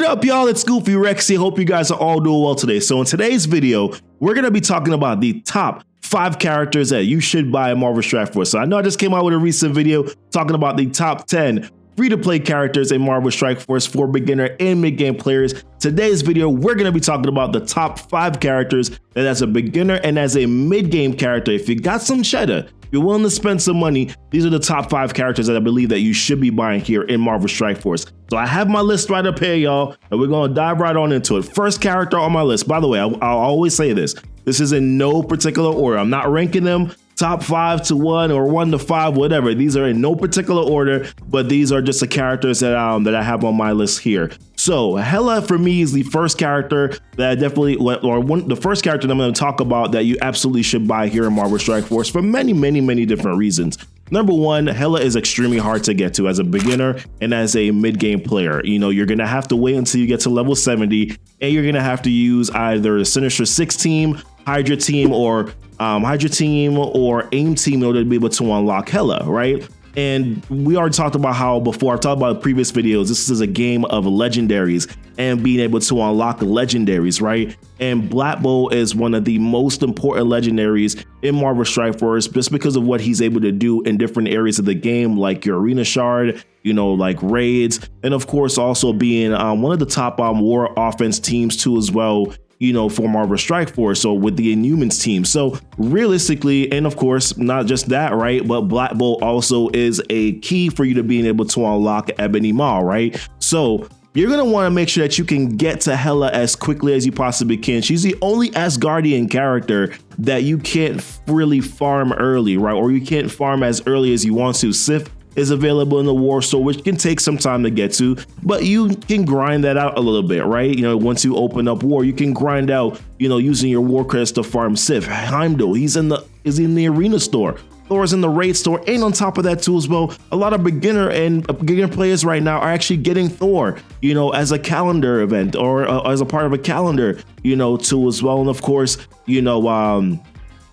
What up, y'all? It's GoofyRhexxi. Hope you guys are all doing well today. So in today's video, we're going to be talking about the top 5 characters that you should buy in Marvel Strike Force. So I know I just came out with a recent video talking about the top 10 free-to-play characters in Marvel Strike Force for beginner and mid-game players. Today's video, we're going to be talking about the top 5 characters that as a beginner and as a mid-game character, if you got some cheddar, if you're willing to spend some money, these are the top 5 characters that I believe that you should be buying here in Marvel Strike Force. So I have my list right up here, y'all, and we're going to dive right on into it. First character on my list, by the way, I'll always say this. This is in no particular order. I'm not ranking them top 5 to 1 or 1 to 5, whatever. These are in no particular order, but these are just the characters that I have on my list here. So Hela for me is the first character that I definitely, the first character that I'm going to talk about that you absolutely should buy here in Marvel Strike Force for many different reasons. Number one, Hela is extremely hard to get to as a beginner and as a mid-game player. You know, you're going to have to wait until you get to level 70, and you're going to have to use either the Sinister 6 team, Hydra team, or AIM team in order to be able to unlock Hela, right? And we already talked about how before, I've talked about previous videos, this is a game of legendaries and being able to unlock legendaries, right? And Black Bolt is one of the most important legendaries in Marvel Strike Force just because of what he's able to do in different areas of the game, like your Arena Shard, you know, like raids, and of course also being one of the top war offense teams too as well, you know, for Marvel Strike Force, so with the Inhumans team. So realistically, and of course, not just that, right, but Black Bolt also is a key for you to being able to unlock Ebony Maw, right? So you're going to want to make sure that you can get to Hela as quickly as you possibly can. She's the only Asgardian character that you can't really farm early, right? Or you can't farm as early as you want to. Sif is available in the War Store, which can take some time to get to, but you can grind that out a little bit, right? You know, once you open up War, you can grind out, you know, using your War credits to farm Sif. Heimdall, he's in the Arena Store. Thor's in the Raid Store, and on top of that too as well, a lot of beginner players right now are actually getting Thor, you know, as a calendar event or as a part of a calendar, you know, too as well. And of course, you know,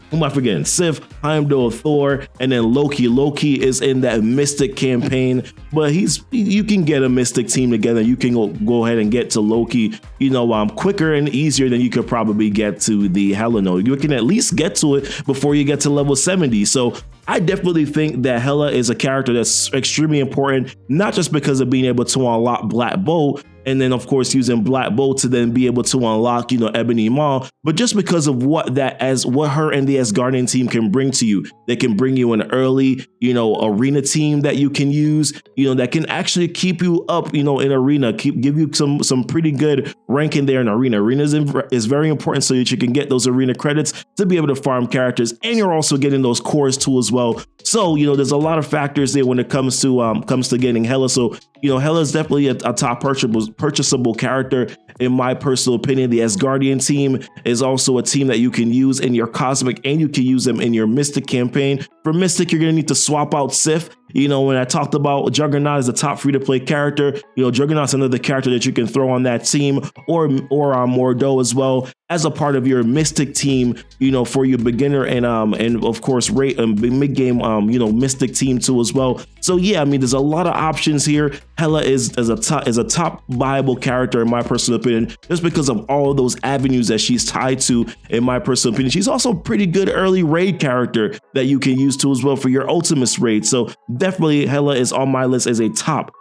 who am I forgetting? Sif, Heimdall, Thor, and then Loki. Loki is in that Mystic campaign, but you can get a Mystic team together. You can go ahead and get to Loki, you know, quicker and easier than you could probably get to the Hela node. You can at least get to it before you get to level 70. So I definitely think that Hela is a character that's extremely important, not just because of being able to unlock Black Bolt, and then of course using Black Bolt to then be able to unlock, you know, Ebony Maw, but just because of what her and the Asgardian team can bring to you. They can bring you an early, you know, arena team that you can use, you know, that can actually keep you up, you know, in arena, give you some pretty good ranking there in arena. Arena is very important so that you can get those arena credits to be able to farm characters, and you're also getting those cores too as well. So, you know, there's a lot of factors there when it comes to getting Hela. So, you know, Hela is definitely a top purchasable character in my personal opinion. The Asgardian team is also a team that you can use in your Cosmic, and you can use them in your Mystic campaign. For Mystic, you're going to need to swap out Sif. You know, when I talked about Juggernaut as a top free-to-play character, you know, Juggernaut's another character that you can throw on that team, or Mordo as well as a part of your Mystic team, you know, for your beginner and of course mid-game you know, Mystic team too as well. So yeah, I mean, there's a lot of options here. Hela is a top viable character in my personal opinion, just because of all of those avenues that she's tied to in my personal opinion. She's also a pretty good early raid character that you can use too as well for your Ultimus raid. So definitely Hela is on my list as a top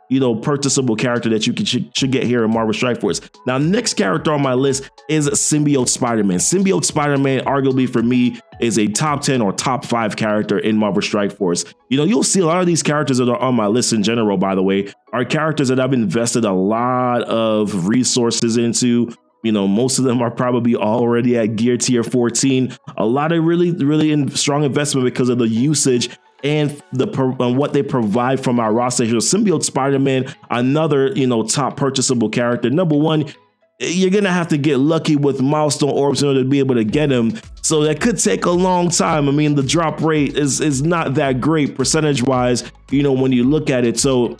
you know, purchasable character that you should get here in Marvel Strike Force. Now, next character on my list is Symbiote Spider-Man. Symbiote Spider-Man, arguably for me, is a top 10 or top 5 character in Marvel Strike Force. You know, you'll see a lot of these characters that are on my list in general, by the way, are characters that I've invested a lot of resources into. You know, most of them are probably already at gear tier 14. A lot of really strong investment because of the usage and what they provide from our roster. Symbiote Spider-Man, another, you know, top purchasable character. Number one, you're gonna have to get lucky with milestone orbs in order to be able to get him. So that could take a long time. I mean, the drop rate is not that great percentage wise, you know, when you look at it. So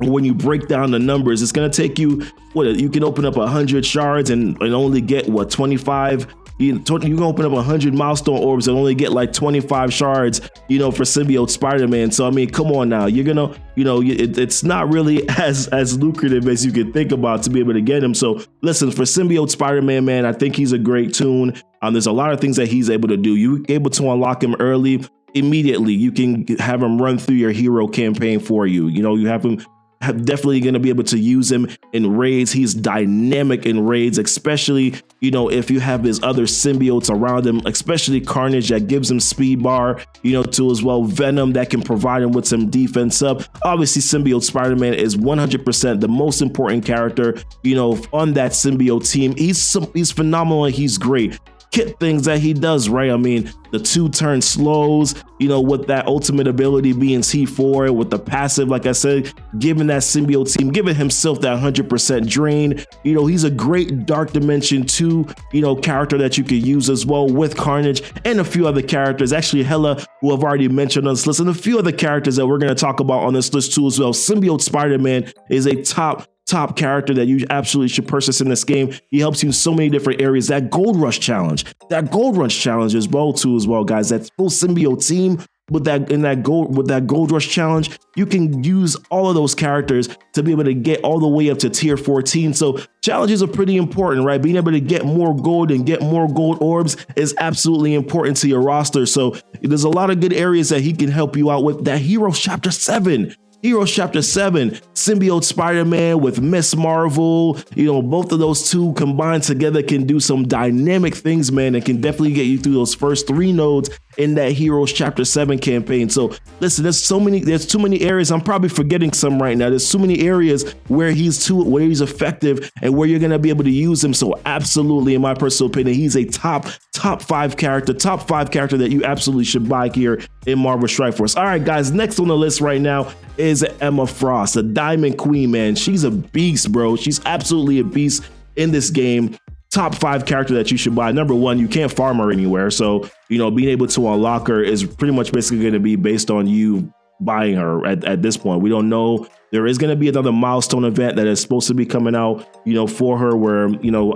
when you break down the numbers, it's going to take you, you can open up 100 shards and only get 25 you can open up 100 milestone orbs and only get like 25 shards, for Symbiote Spider-Man. So I mean, come on now, you're gonna, it's not really as lucrative as you could think about to be able to get him. So listen, for Symbiote Spider-Man, man, I think he's a great tune. There's a lot of things that he's able to do. You're able to unlock him early. Immediately, you can have him run through your hero campaign for you. You have him definitely going to be able to use him in raids. He's dynamic in raids, especially, if you have his other symbiotes around him, especially Carnage that gives him speed bar, too as well. Venom that can provide him with some defense up. Obviously, Symbiote Spider-Man is 100% the most important character, on that symbiote team. He's phenomenal. He's great. Kit things that he does, right? I mean, the 2-turn slows, with that ultimate ability being T4, with the passive, like I said, giving that symbiote team, giving himself that 100% drain. He's a great Dark Dimension 2, character that you could use as well with Carnage and a few other characters. Actually, hella who have already mentioned on this list, and a few other characters that we're going to talk about on this list too as well. Symbiote Spider-Man is a top character that you absolutely should purchase in this game. He helps you in so many different areas. That Gold Rush challenge as well too as well, guys. That full symbiote team with that Gold Rush challenge, you can use all of those characters to be able to get all the way up to tier 14. So challenges are pretty important, right? Being able to get more gold and get more gold orbs is absolutely important to your roster. So there's a lot of good areas that he can help you out with. That Heroes Chapter 7, Symbiote Spider-Man with Miss Marvel, both of those two combined together can do some dynamic things, man, and can definitely get you through those first 3 nodes in that Heroes Chapter 7 campaign. So listen, there's too many areas. I'm probably forgetting some right now. There's too many areas where he's effective and where you're going to be able to use him. So absolutely, in my personal opinion, he's a top 5 character that you absolutely should buy here in Marvel Strike Force. All right, guys, next on the list right now is Emma Frost, the Diamond Queen, man. She's a beast, bro. She's absolutely a beast in this game. Top 5 character that you should buy. Number 1, you can't farm her anywhere. So, being able to unlock her is pretty much basically going to be based on you buying her at this point. We don't know. There is going to be another milestone event that is supposed to be coming out, for her, where,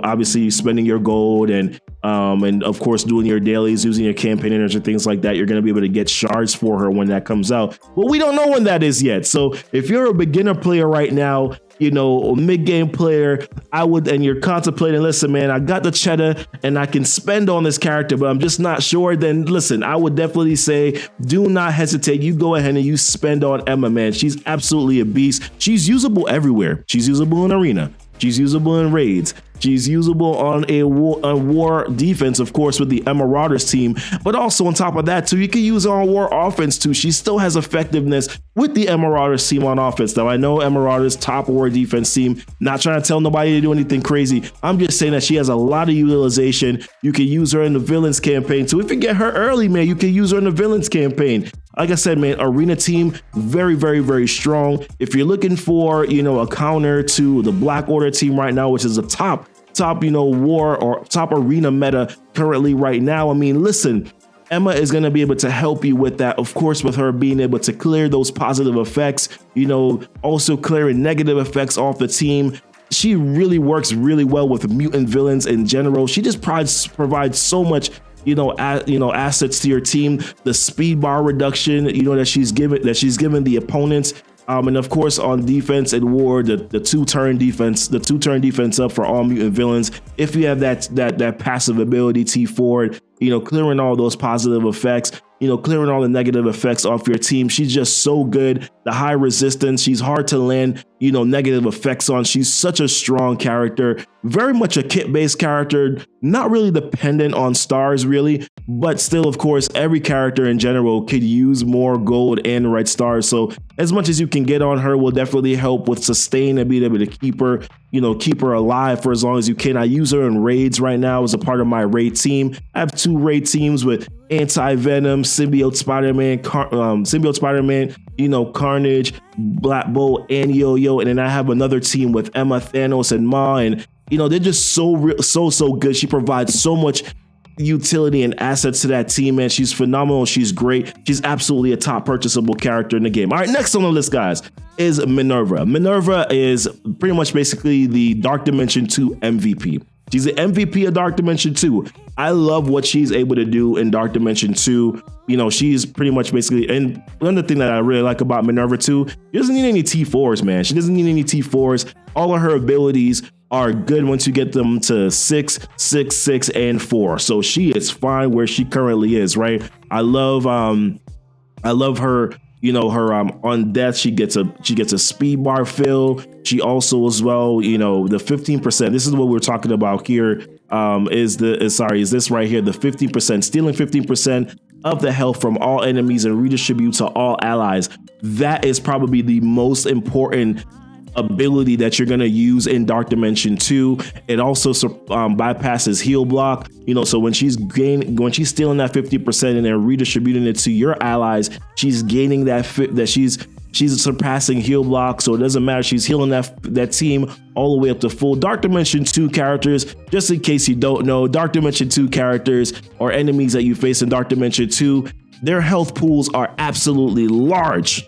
obviously spending your gold and of course doing your dailies, using your campaign energy, things like that. You're going to be able to get shards for her when that comes out. But we don't know when that is yet. So if you're a beginner player right now, a mid-game player, and you're contemplating, listen, man, I got the cheddar and I can spend on this character, but I'm just not sure, then listen, I would definitely say do not hesitate. You go ahead and you spend on Emma, man. She's absolutely a beast. She's usable everywhere. She's usable in arena. She's usable in raids. She's usable on a war defense, of course, with the Marauders team. But also on top of that, too, you can use her on war offense, too. She still has effectiveness with the Marauders team on offense. Now, I know Marauders top war defense team. Not trying to tell nobody to do anything crazy. I'm just saying that she has a lot of utilization. You can use her in the villains campaign, too. If you get her early, man, you can use her in the villains campaign. Like I said, man, arena team, very, very, very strong. If you're looking for, a counter to the Black Order team right now, which is a top, war or top arena meta currently right now. I mean, listen, Emma is going to be able to help you with that. Of course, with her being able to clear those positive effects, also clearing negative effects off the team. She really works really well with mutant villains in general. She just provides so much assets to your team. The speed bar reduction, that she's given the opponents. And of course, on defense and war, the 2-turn defense up for all mutant villains. If you have that passive ability T4, clearing all those positive effects, clearing all the negative effects off your team. She's just so good. The high resistance, she's hard to land, negative effects on. She's such a strong character, very much a kit-based character, not really dependent on stars really, but still, of course, every character in general could use more gold and red stars. So as much as you can get on her will definitely help with sustain and being able to keep her alive for as long as you can. I use her in raids right now as a part of my raid team. I have 2 raid teams with Anti-Venom, Symbiote Spider-Man, Carnage, Black Bolt, and Yo-Yo. And then I have another team with Emma, Thanos, and Ma. And, they're just so good. She provides so much utility and assets to that team, man. She's phenomenal. She's great. She's absolutely a top purchasable character in the game. All right, next on the list, guys, is MINN-ERVA. MINN-ERVA is pretty much basically the Dark Dimension 2 MVP. She's the MVP of Dark Dimension 2. I love what she's able to do in Dark Dimension 2. You know, she's pretty much basically, and another thing that I really like about MINN-ERVA 2, she doesn't need any T4s, man. She doesn't need any T4s. All of her abilities are good once you get them to 6, 6, 6, and 4. So she is fine where she currently is, right? I love her. You know, her on death, she gets a speed bar fill. She also as well, you know, the 15%. This is what we're talking about here. Is this right here? The 15%, stealing 15% of the health from all enemies and redistribute to all allies. That is probably the most important ability that you're going to use in Dark Dimension 2. It also bypasses heal block, you know, so when she's stealing that 50% and then redistributing it to your allies, she's gaining she's surpassing heal block, so it doesn't matter. She's healing that team all the way up to full. Dark Dimension 2 characters, just in case you don't know, Dark Dimension 2 characters or enemies that you face in Dark Dimension 2, their health pools are absolutely large,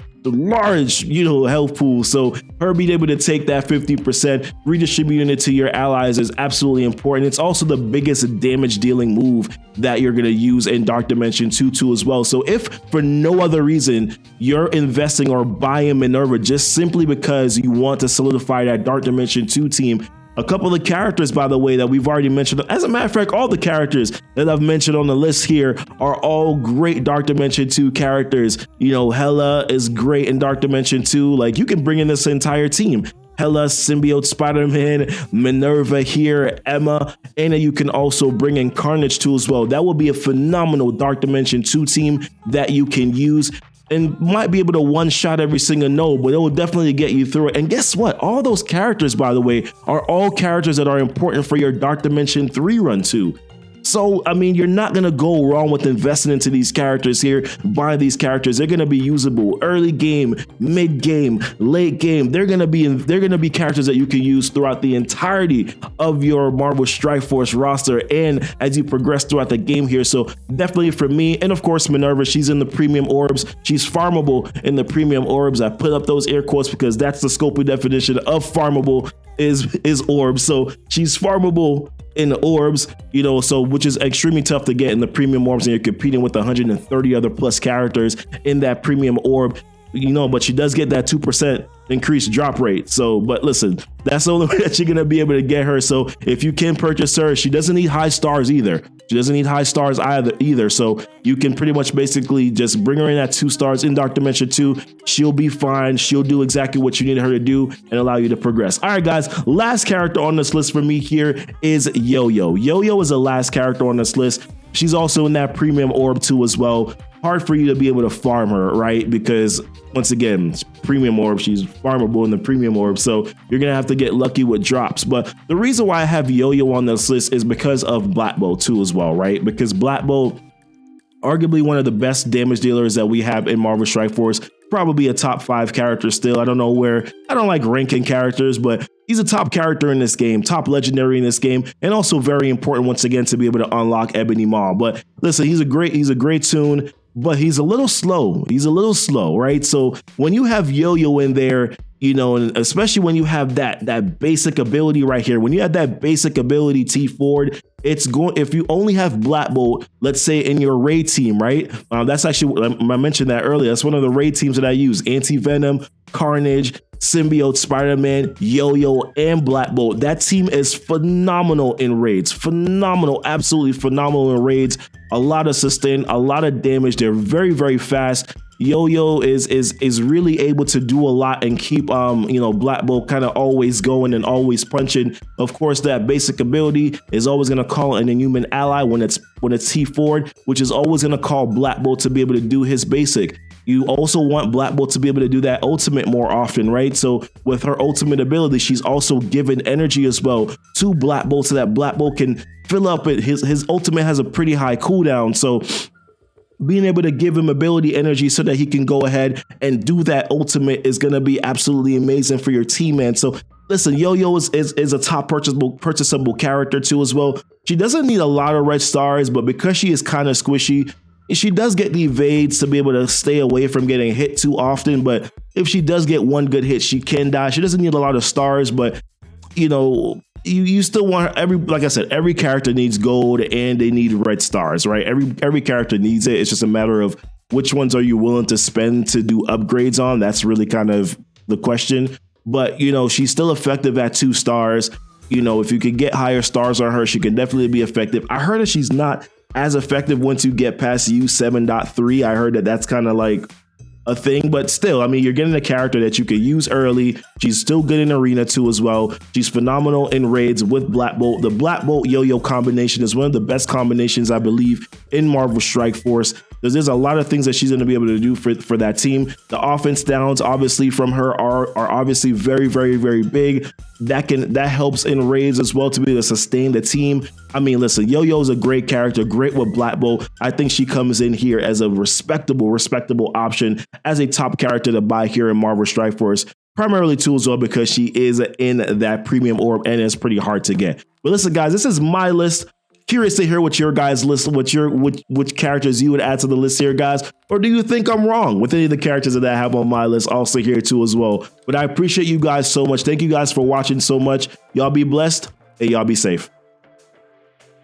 you know, health pool. So her being able to take that 50%, redistributing it to your allies is absolutely important. It's also the biggest damage dealing move that you're going to use in Dark Dimension 2 as well. So if for no other reason you're investing or buying MINN-ERVA just simply because you want to solidify that Dark Dimension 2 team, a couple of the characters, by the way, that we've already mentioned. As a matter of fact, all the characters that I've mentioned on the list here are all great Dark Dimension 2 characters. You know, Hela is great in Dark Dimension 2. Like, you can bring in this entire team. Hela, Symbiote, Spider-Man, MINN-ERVA here, Emma, and then you can also bring in Carnage too as well. That will be a phenomenal Dark Dimension 2 team that you can use and might be able to one-shot every single node, but it will definitely get you through it. And guess what? All those characters, by the way, are all characters that are important for your Dark Dimension 3 run too. So, I mean, you're not going to go wrong with investing into these characters here, buying these characters. They're going to be usable early game, mid game, late game. They're going to be characters that you can use throughout the entirety of your Marvel Strike Force roster and as you progress throughout the game here. So definitely for me, and of course MINN-ERVA, she's in the premium orbs. She's farmable in the premium orbs. I put up those air quotes because that's the scoping definition of farmable is orbs. So she's farmable in the orbs, you know, so which is extremely tough to get in the premium orbs, and you're competing with 130 other plus characters in that premium orb, you know, but she does get that 2% increased drop rate. So, but listen, that's the only way that you're going to be able to get her. So if you can purchase her, she doesn't need high stars either. She doesn't need high stars either. So you can pretty much basically just bring her in at 2 stars in Dark Dimension 2. She'll be fine. She'll do exactly what you need her to do and allow you to progress. All right, guys, last character on this list for me here is Yo-Yo. Yo-Yo is the last character on this list. She's also in that premium orb too as well. Hard for you to be able to farm her, right? Because once again, it's premium orb, she's farmable in the premium orb, so you're gonna have to get lucky with drops. But the reason why I have Yo-Yo on this list is because of Black Bolt too as well, right? Because Black Bolt, arguably one of the best damage dealers that we have in Marvel Strike Force, probably a top 5 character still. I don't know where, I don't like ranking characters, but he's a top character in this game, top legendary in this game, and also very important once again to be able to unlock Ebony Maw. But listen, he's a great tune, but he's a little slow, right? So when you have Yo-Yo in there, you know, and especially when you have that basic ability right here, when you have that basic ability T-Ford, it's going, if you only have Black Bolt, let's say in your raid team, right? That's actually, I mentioned that earlier. That's one of the raid teams that I use. Anti-Venom, Carnage, Symbiote, Spider-Man, Yo-Yo, and Black Bolt. That team is phenomenal in raids. Phenomenal, absolutely phenomenal in raids. A lot of sustain, a lot of damage. They're very, very fast. Yo-Yo is really able to do a lot and keep you know, Black Bolt kind of always going and always punching. Of course, that basic ability is always going to call an inhuman ally when it's T-Ford, which is always going to call Black Bolt to be able to do his basic. You also want Black Bolt to be able to do that ultimate more often, right? So with her ultimate ability, she's also given energy as well to Black Bolt so that Black Bolt can fill up it. His ultimate has a pretty high cooldown, so being able to give him ability energy so that he can go ahead and do that ultimate is going to be absolutely amazing for your team, man. So listen, Yo-Yo is a top purchasable character too as well. She doesn't need a lot of red stars, but because she is kind of squishy, she does get the evades to be able to stay away from getting hit too often. But if she does get one good hit, she can die. She doesn't need a lot of stars, but you know, you still want like I said, every character needs gold and they need red stars, right? Every character needs it. It's just a matter of which ones are you willing to spend to do upgrades on. That's really kind of the question. But, you know, she's still effective at 2 stars. You know, if you could get higher stars on her, she can definitely be effective. I heard that she's not as effective once you get past U 7.3. I heard that that's kind of like a thing, but still, I mean, you're getting a character that you can use early. She's still good in Arena too as well. She's phenomenal in raids with Black Bolt. The Black Bolt Yo-Yo combination is one of the best combinations, I believe, in Marvel Strike Force. There's a lot of things that she's going to be able to do for that team. The offense downs, obviously, from her are obviously very, very, very big. That helps in raids as well to be able to sustain the team. I mean, listen, Yo-Yo is a great character, great with Black Bolt. I think she comes in here as a respectable option as a top character to buy here in Marvel Strike Force. Primarily too as well because she is in that premium orb and it's pretty hard to get. But listen, guys, this is my list. Curious to hear what your guys' list, which characters you would add to the list here, guys. Or do you think I'm wrong with any of the characters that I have on my list also here too as well? But I appreciate you guys so much. Thank you guys for watching so much. Y'all be blessed and y'all be safe.